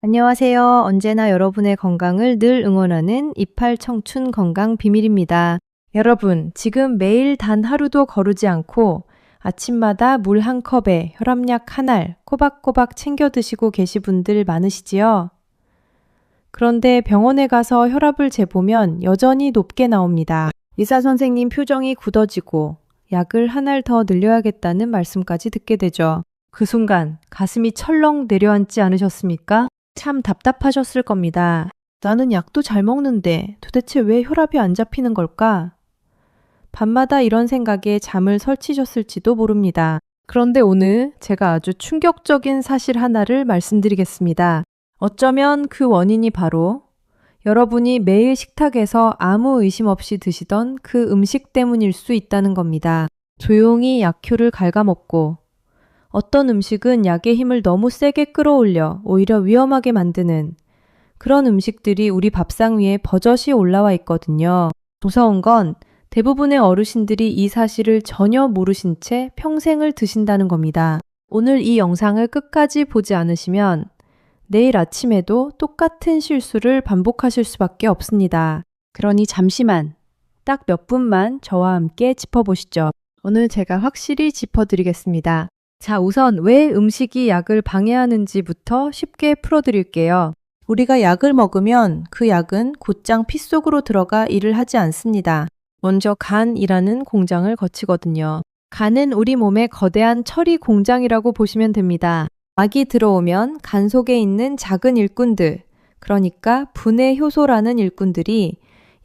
안녕하세요. 언제나 여러분의 건강을 늘 응원하는 이팔 청춘 건강 비밀입니다. 여러분, 지금 매일 단 하루도 거르지 않고 아침마다 물 한 컵에 혈압약 한 알 꼬박꼬박 챙겨 드시고 계신 분들 많으시지요? 그런데 병원에 가서 혈압을 재보면 여전히 높게 나옵니다. 의사 선생님 표정이 굳어지고 약을 한 알 더 늘려야겠다는 말씀까지 듣게 되죠. 그 순간 가슴이 철렁 내려앉지 않으셨습니까? 참 답답하셨을 겁니다. 나는 약도 잘 먹는데 도대체 왜 혈압이 안 잡히는 걸까? 밤마다 이런 생각에 잠을 설치셨을지도 모릅니다. 그런데 오늘 제가 아주 충격적인 사실 하나를 말씀드리겠습니다. 어쩌면 그 원인이 바로 여러분이 매일 식탁에서 아무 의심 없이 드시던 그 음식 때문일 수 있다는 겁니다. 조용히 약효를 갉아먹고 어떤 음식은 약의 힘을 너무 세게 끌어올려 오히려 위험하게 만드는 그런 음식들이 우리 밥상 위에 버젓이 올라와 있거든요. 무서운 건 대부분의 어르신들이 이 사실을 전혀 모르신 채 평생을 드신다는 겁니다. 오늘 이 영상을 끝까지 보지 않으시면 내일 아침에도 똑같은 실수를 반복하실 수밖에 없습니다. 그러니 잠시만, 딱 몇 분만 저와 함께 짚어보시죠. 오늘 제가 확실히 짚어드리겠습니다. 자, 우선 왜 음식이 약을 방해하는지부터 쉽게 풀어드릴게요. 우리가 약을 먹으면 그 약은 곧장 피 속으로 들어가 일을 하지 않습니다. 먼저 간이라는 공장을 거치거든요. 간은 우리 몸의 거대한 처리 공장이라고 보시면 됩니다. 약이 들어오면 간 속에 있는 작은 일꾼들, 그러니까 분해 효소라는 일꾼들이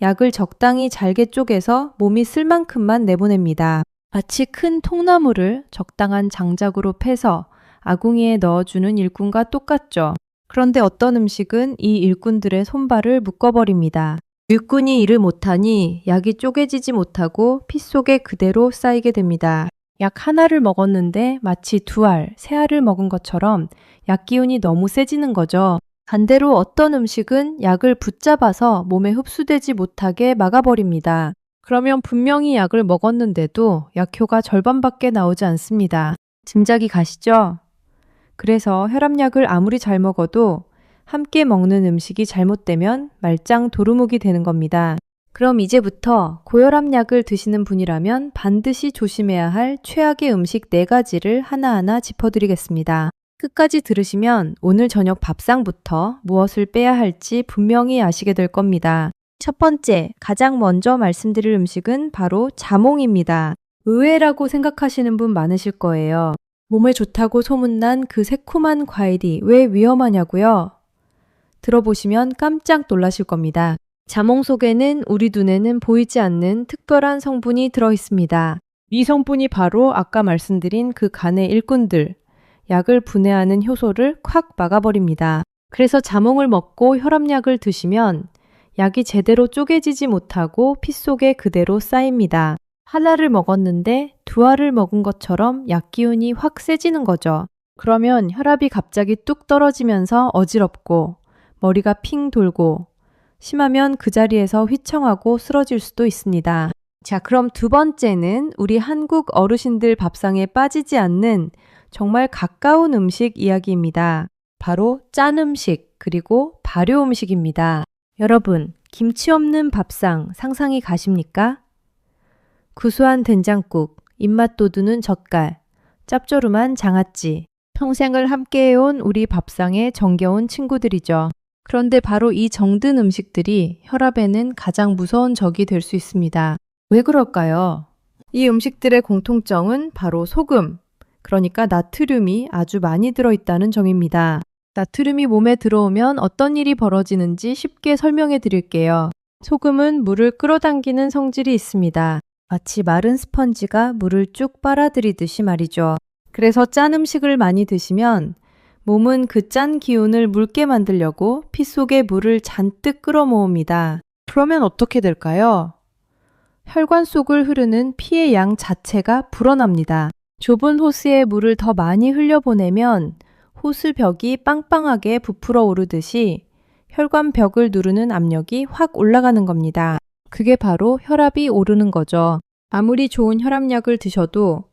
약을 적당히 잘게 쪼개서 몸이 쓸 만큼만 내보냅니다. 마치 큰 통나무를 적당한 장작으로 패서 아궁이에 넣어주는 일꾼과 똑같죠. 그런데 어떤 음식은 이 일꾼들의 손발을 묶어버립니다. 일꾼이 일을 못하니 약이 쪼개지지 못하고 피 속에 그대로 쌓이게 됩니다. 약 하나를 먹었는데 마치 두 알, 세 알을 먹은 것처럼 약 기운이 너무 세지는 거죠. 반대로 어떤 음식은 약을 붙잡아서 몸에 흡수되지 못하게 막아버립니다. 그러면 분명히 약을 먹었는데도 약효가 절반밖에 나오지 않습니다. 짐작이 가시죠? 그래서 혈압약을 아무리 잘 먹어도 함께 먹는 음식이 잘못되면 말짱 도루묵이 되는 겁니다. 그럼 이제부터 고혈압약을 드시는 분이라면 반드시 조심해야 할 최악의 음식 4가지를 하나하나 짚어드리겠습니다. 끝까지 들으시면 오늘 저녁 밥상부터 무엇을 빼야 할지 분명히 아시게 될 겁니다. 첫 번째, 가장 먼저 말씀드릴 음식은 바로 자몽입니다. 의외라고 생각하시는 분 많으실 거예요. 몸에 좋다고 소문난 그 새콤한 과일이 왜 위험하냐고요? 들어보시면 깜짝 놀라실 겁니다. 자몽 속에는 우리 눈에는 보이지 않는 특별한 성분이 들어있습니다. 이 성분이 바로 아까 말씀드린 그 간의 일꾼들, 약을 분해하는 효소를 콱 막아버립니다. 그래서 자몽을 먹고 혈압약을 드시면 약이 제대로 쪼개지지 못하고 피 속에 그대로 쌓입니다. 하나를 먹었는데 두 알을 먹은 것처럼 약 기운이 확 세지는 거죠. 그러면 혈압이 갑자기 뚝 떨어지면서 어지럽고 머리가 핑 돌고 심하면 그 자리에서 휘청하고 쓰러질 수도 있습니다. 자, 그럼 두 번째는 우리 한국 어르신들 밥상에 빠지지 않는 정말 가까운 음식 이야기입니다. 바로 짠 음식 그리고 발효 음식입니다. 여러분, 김치 없는 밥상 상상이 가십니까? 구수한 된장국, 입맛 돋우는 젓갈, 짭조름한 장아찌, 평생을 함께해온 우리 밥상의 정겨운 친구들이죠. 그런데 바로 이 정든 음식들이 혈압에는 가장 무서운 적이 될 수 있습니다. 왜 그럴까요? 이 음식들의 공통점은 바로 소금, 그러니까 나트륨이 아주 많이 들어있다는 점입니다. 나트륨이 몸에 들어오면 어떤 일이 벌어지는지 쉽게 설명해 드릴게요. 소금은 물을 끌어당기는 성질이 있습니다. 마치 마른 스펀지가 물을 쭉 빨아들이듯이 말이죠. 그래서 짠 음식을 많이 드시면 몸은 그 짠 기운을 묽게 만들려고 피 속에 물을 잔뜩 끌어모읍니다. 그러면 어떻게 될까요? 혈관 속을 흐르는 피의 양 자체가 불어납니다. 좁은 호스에 물을 더 많이 흘려보내면 호스 벽이 빵빵하게 부풀어 오르듯이 혈관 벽을 누르는 압력이 확 올라가는 겁니다. 그게 바로 혈압이 오르는 거죠. 아무리 좋은 혈압약을 드셔도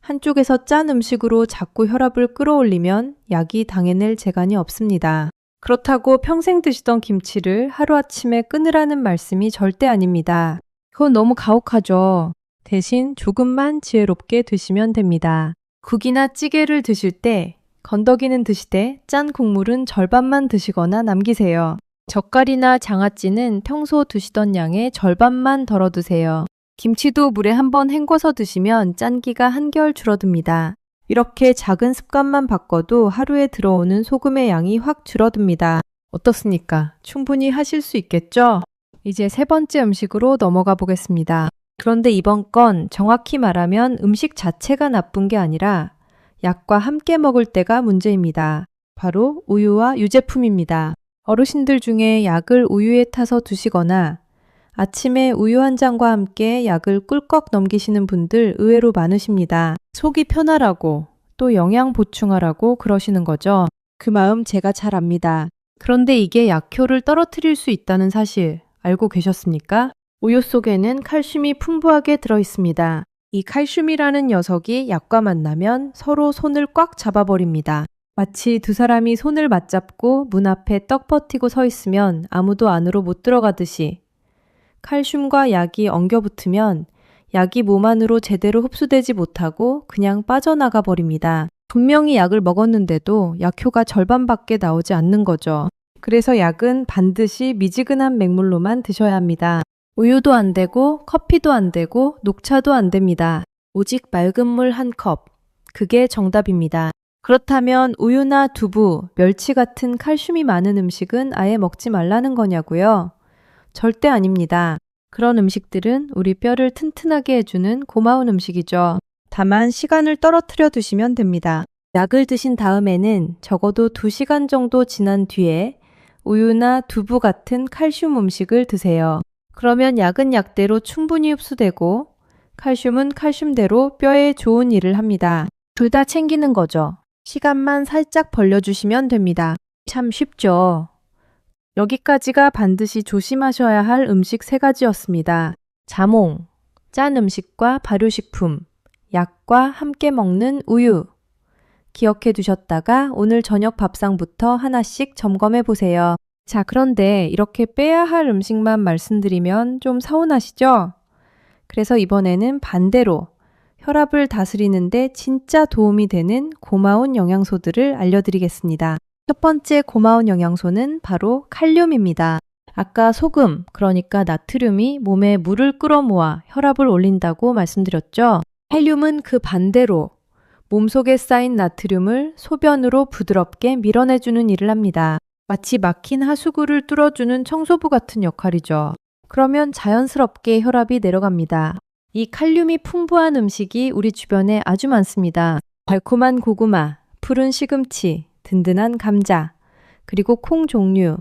한쪽에서 짠 음식으로 자꾸 혈압을 끌어올리면 약이 당해낼 재간이 없습니다. 그렇다고 평생 드시던 김치를 하루아침에 끊으라는 말씀이 절대 아닙니다. 그건 너무 가혹하죠. 대신 조금만 지혜롭게 드시면 됩니다. 국이나 찌개를 드실 때 건더기는 드시되 짠 국물은 절반만 드시거나 남기세요. 젓갈이나 장아찌는 평소 드시던 양의 절반만 덜어 드세요. 김치도 물에 한번 헹궈서 드시면 짠기가 한결 줄어듭니다. 이렇게 작은 습관만 바꿔도 하루에 들어오는 소금의 양이 확 줄어듭니다. 어떻습니까? 충분히 하실 수 있겠죠? 이제 세 번째 음식으로 넘어가 보겠습니다. 그런데 이번 건 정확히 말하면 음식 자체가 나쁜 게 아니라 약과 함께 먹을 때가 문제입니다. 바로 우유와 유제품입니다. 어르신들 중에 약을 우유에 타서 드시거나 아침에 우유 한 잔과 함께 약을 꿀꺽 넘기시는 분들 의외로 많으십니다. 속이 편하라고 또 영양 보충하라고 그러시는 거죠. 그 마음 제가 잘 압니다. 그런데 이게 약효를 떨어뜨릴 수 있다는 사실 알고 계셨습니까? 우유 속에는 칼슘이 풍부하게 들어 있습니다. 이 칼슘이라는 녀석이 약과 만나면 서로 손을 꽉 잡아버립니다. 마치 두 사람이 손을 맞잡고 문 앞에 떡 버티고 서 있으면 아무도 안으로 못 들어가듯이 칼슘과 약이 엉겨붙으면 약이 몸 안으로 제대로 흡수되지 못하고 그냥 빠져나가 버립니다. 분명히 약을 먹었는데도 약효가 절반밖에 나오지 않는 거죠. 그래서 약은 반드시 미지근한 맹물로만 드셔야 합니다. 우유도 안 되고 커피도 안 되고 녹차도 안 됩니다. 오직 맑은 물 한 컵. 그게 정답입니다. 그렇다면 우유나 두부, 멸치 같은 칼슘이 많은 음식은 아예 먹지 말라는 거냐고요? 절대 아닙니다. 그런 음식들은 우리 뼈를 튼튼하게 해주는 고마운 음식이죠. 다만 시간을 떨어뜨려 두시면 됩니다. 약을 드신 다음에는 적어도 2시간 정도 지난 뒤에 우유나 두부 같은 칼슘 음식을 드세요. 그러면 약은 약대로 충분히 흡수되고 칼슘은 칼슘대로 뼈에 좋은 일을 합니다. 둘 다 챙기는 거죠. 시간만 살짝 벌려주시면 됩니다. 참 쉽죠? 여기까지가 반드시 조심하셔야 할 음식 3가지였습니다. 자몽, 짠 음식과 발효식품, 약과 함께 먹는 우유. 기억해 두셨다가 오늘 저녁 밥상부터 하나씩 점검해 보세요. 자, 그런데 이렇게 빼야 할 음식만 말씀드리면 좀 서운하시죠? 그래서 이번에는 반대로 혈압을 다스리는데 진짜 도움이 되는 고마운 영양소들을 알려드리겠습니다. 첫 번째 고마운 영양소는 바로 칼륨입니다. 아까 소금, 그러니까 나트륨이 몸에 물을 끌어모아 혈압을 올린다고 말씀드렸죠? 칼륨은 그 반대로 몸속에 쌓인 나트륨을 소변으로 부드럽게 밀어내주는 일을 합니다. 마치 막힌 하수구를 뚫어주는 청소부 같은 역할이죠. 그러면 자연스럽게 혈압이 내려갑니다. 이 칼륨이 풍부한 음식이 우리 주변에 아주 많습니다. 달콤한 고구마, 푸른 시금치, 든든한 감자, 그리고 콩 종류,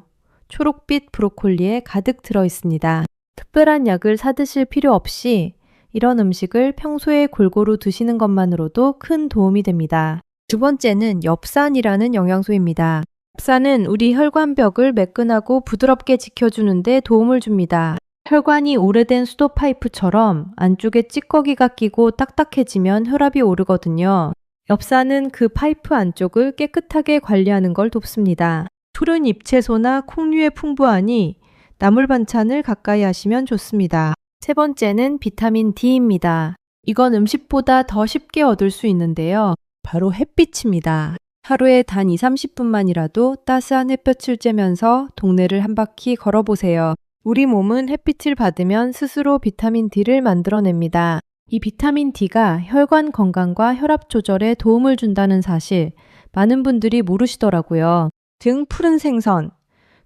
초록빛 브로콜리에 가득 들어 있습니다. 특별한 약을 사드실 필요 없이 이런 음식을 평소에 골고루 드시는 것만으로도 큰 도움이 됩니다. 두 번째는 엽산이라는 영양소입니다. 엽산은 우리 혈관벽을 매끈하고 부드럽게 지켜주는 데 도움을 줍니다. 혈관이 오래된 수도 파이프처럼 안쪽에 찌꺼기가 끼고 딱딱해지면 혈압이 오르거든요. 엽산은 그 파이프 안쪽을 깨끗하게 관리하는 걸 돕습니다. 푸른 잎채소나 콩류에 풍부하니 나물 반찬을 가까이 하시면 좋습니다. 세 번째는 비타민 D입니다. 이건 음식보다 더 쉽게 얻을 수 있는데요. 바로 햇빛입니다. 하루에 단 20-30분만이라도 따스한 햇볕을 쬐면서 동네를 한 바퀴 걸어보세요. 우리 몸은 햇빛을 받으면 스스로 비타민 D를 만들어냅니다. 이 비타민 D가 혈관 건강과 혈압 조절에 도움을 준다는 사실 많은 분들이 모르시더라고요. 등 푸른 생선,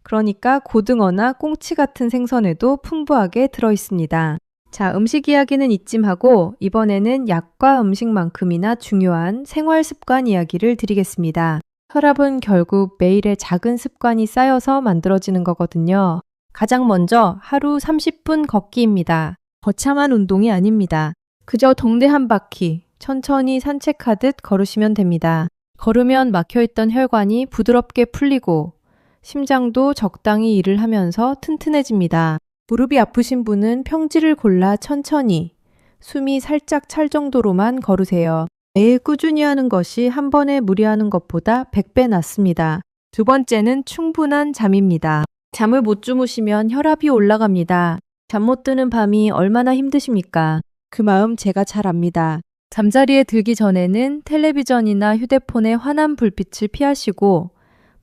그러니까 고등어나 꽁치 같은 생선에도 풍부하게 들어있습니다. 자, 음식 이야기는 이쯤 하고 이번에는 약과 음식만큼이나 중요한 생활 습관 이야기를 드리겠습니다. 혈압은 결국 매일의 작은 습관이 쌓여서 만들어지는 거거든요. 가장 먼저 하루 30분 걷기입니다. 거창한 운동이 아닙니다. 그저 동네 한 바퀴 천천히 산책하듯 걸으시면 됩니다. 걸으면 막혀있던 혈관이 부드럽게 풀리고 심장도 적당히 일을 하면서 튼튼해집니다. 무릎이 아프신 분은 평지를 골라 천천히 숨이 살짝 찰 정도로만 걸으세요. 매일 꾸준히 하는 것이 한 번에 무리하는 것보다 100배 낫습니다. 두 번째는 충분한 잠입니다. 잠을 못 주무시면 혈압이 올라갑니다. 잠 못 드는 밤이 얼마나 힘드십니까? 그 마음 제가 잘 압니다. 잠자리에 들기 전에는 텔레비전이나 휴대폰의 환한 불빛을 피하시고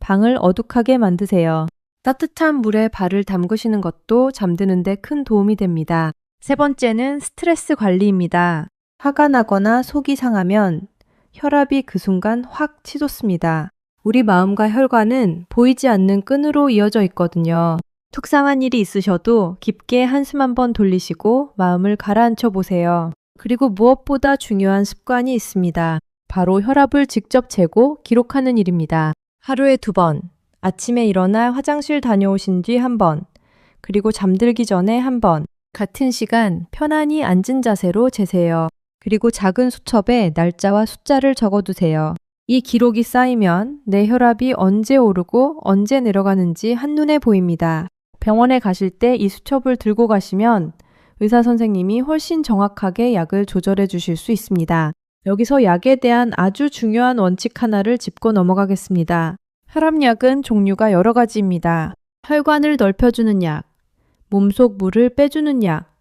방을 어둑하게 만드세요. 따뜻한 물에 발을 담그시는 것도 잠드는 데 큰 도움이 됩니다. 세 번째는 스트레스 관리입니다. 화가 나거나 속이 상하면 혈압이 그 순간 확 치솟습니다. 우리 마음과 혈관은 보이지 않는 끈으로 이어져 있거든요. 속상한 일이 있으셔도 깊게 한숨 한번 돌리시고 마음을 가라앉혀 보세요. 그리고 무엇보다 중요한 습관이 있습니다. 바로 혈압을 직접 재고 기록하는 일입니다. 하루에 2번, 아침에 일어나 화장실 다녀오신 뒤 1번, 그리고 잠들기 전에 1번, 같은 시간 편안히 앉은 자세로 재세요. 그리고 작은 수첩에 날짜와 숫자를 적어두세요. 이 기록이 쌓이면 내 혈압이 언제 오르고 언제 내려가는지 한눈에 보입니다. 병원에 가실 때 이 수첩을 들고 가시면 의사 선생님이 훨씬 정확하게 약을 조절해 주실 수 있습니다. 여기서 약에 대한 아주 중요한 원칙 하나를 짚고 넘어가겠습니다. 혈압약은 종류가 여러 가지입니다. 혈관을 넓혀주는 약, 몸속 물을 빼주는 약,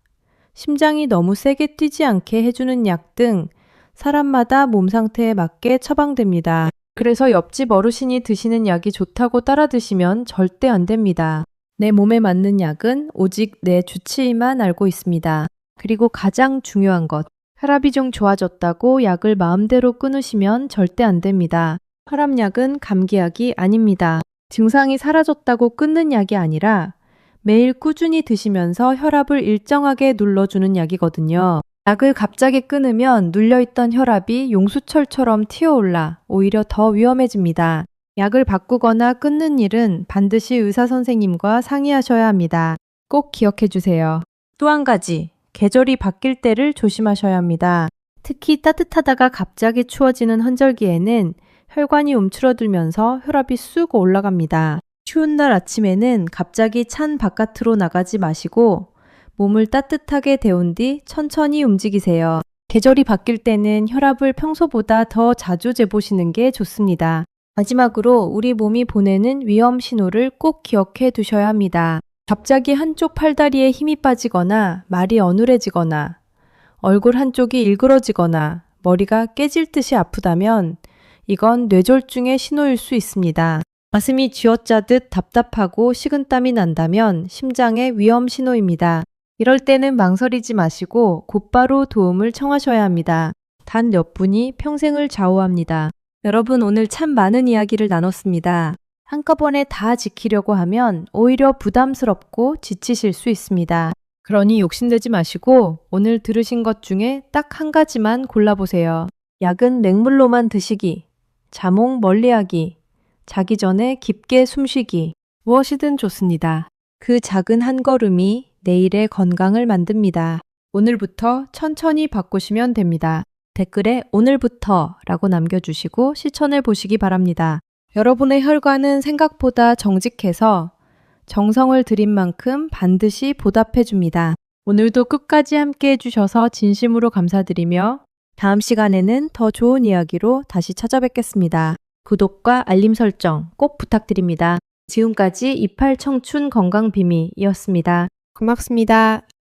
심장이 너무 세게 뛰지 않게 해주는 약 등 사람마다 몸 상태에 맞게 처방됩니다. 그래서 옆집 어르신이 드시는 약이 좋다고 따라 드시면 절대 안 됩니다. 내 몸에 맞는 약은 오직 내 주치의만 알고 있습니다. 그리고 가장 중요한 것, 혈압이 좀 좋아졌다고 약을 마음대로 끊으시면 절대 안 됩니다. 혈압약은 감기약이 아닙니다. 증상이 사라졌다고 끊는 약이 아니라 매일 꾸준히 드시면서 혈압을 일정하게 눌러주는 약이거든요. 약을 갑자기 끊으면 눌려있던 혈압이 용수철처럼 튀어올라 오히려 더 위험해집니다. 약을 바꾸거나 끊는 일은 반드시 의사 선생님과 상의하셔야 합니다. 꼭 기억해 주세요. 또 한 가지, 계절이 바뀔 때를 조심하셔야 합니다. 특히 따뜻하다가 갑자기 추워지는 환절기에는 혈관이 움츠러들면서 혈압이 쑥 올라갑니다. 추운 날 아침에는 갑자기 찬 바깥으로 나가지 마시고 몸을 따뜻하게 데운 뒤 천천히 움직이세요. 계절이 바뀔 때는 혈압을 평소보다 더 자주 재보시는 게 좋습니다. 마지막으로 우리 몸이 보내는 위험 신호를 꼭 기억해 두셔야 합니다. 갑자기 한쪽 팔다리에 힘이 빠지거나 말이 어눌해지거나 얼굴 한쪽이 일그러지거나 머리가 깨질 듯이 아프다면 이건 뇌졸중의 신호일 수 있습니다. 가슴이 쥐어짜듯 답답하고 식은땀이 난다면 심장의 위험 신호입니다. 이럴 때는 망설이지 마시고 곧바로 도움을 청하셔야 합니다. 단 몇 분이 평생을 좌우합니다. 여러분, 오늘 참 많은 이야기를 나눴습니다. 한꺼번에 다 지키려고 하면 오히려 부담스럽고 지치실 수 있습니다. 그러니 욕심내지 마시고 오늘 들으신 것 중에 딱 한 가지만 골라보세요. 약은 맹물로만 드시기, 자몽 멀리하기, 자기 전에 깊게 숨쉬기, 무엇이든 좋습니다. 그 작은 한 걸음이 내일의 건강을 만듭니다. 오늘부터 천천히 바꾸시면 됩니다. 댓글에 오늘부터 라고 남겨주시고 실천해 보시기 바랍니다. 여러분의 혈관은 생각보다 정직해서 정성을 들인 만큼 반드시 보답해 줍니다. 오늘도 끝까지 함께 해주셔서 진심으로 감사드리며 다음 시간에는 더 좋은 이야기로 다시 찾아뵙겠습니다. 구독과 알림 설정 꼭 부탁드립니다. 지금까지 28청춘 건강비밀이었습니다. 고맙습니다.